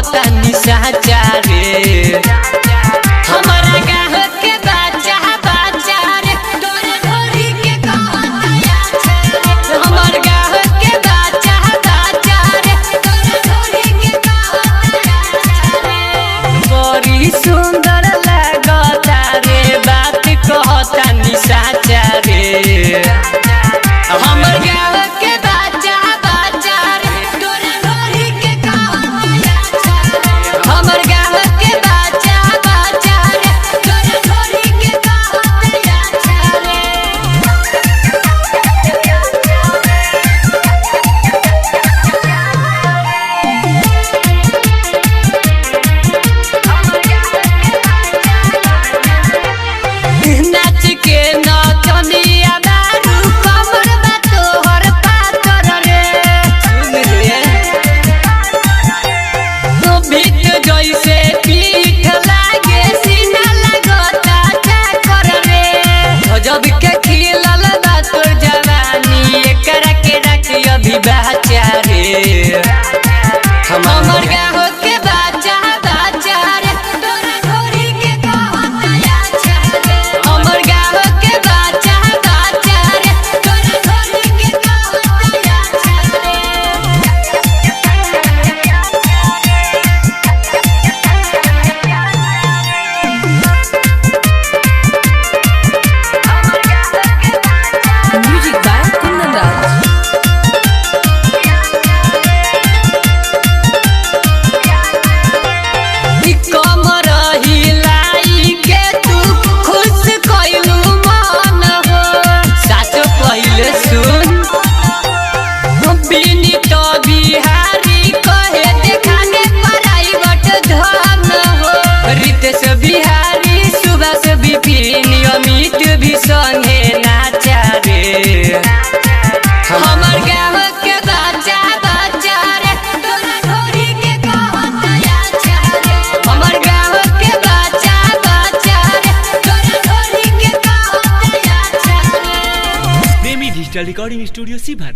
कहता निशाचा रे। हमारा गाँव के बच्चा बच्चा रे तोरे ढोरी के कहता अच्छा रे। हमार गाँव के बच्चा बच्चा रे तोरे ढोरी के कहता अच्छा रे। बड़ी सुंदर लगता रे बात कहता निशाचा रे। हमार गाँव के बच्चा बच्चा रे तोरे ढोरी के कहता अच्छा रे। हमार गाँव के बच्चा बच्चा रे तोरे ढोरी के कहता अच्छा रे। नाच के नचनिया बारू कमर बा तोहर पातर रे। सुन रे तो भीत जैसे पीठ लागे सीना लगता चाकर रे। गजब के खिलल बा तोर जवानी एकरा के रखी अभी बच्चा रे। हमार गाँव के बच्चा बच्चा रे तोरा ढोरी के कहता अच्छा रे। हमार गाँव के बच्चा बच्चा रे तोरा ढोरी के कहता अच्छा रे। Music by Kundan Raj. कमर हिलाई के तू खुश कइलू मन हो। साच पहिले सुन बिनी तो बिहारी कहे देखाने प्राइवेट धन हो। रितेश बिहारी सुभाष विपिन अमित भी संगे नाचा रे। हमार गाँव के बच्चा बच्चा रे तोरा ढोरी के कहता अच्छा रे। हमार गाँव के बच्चा बच्चा रे तोरा ढोरी के कहता अच्छा रे। प्रेमी डिजिटल रिकॉर्डिंग स्टूडियो सीभर।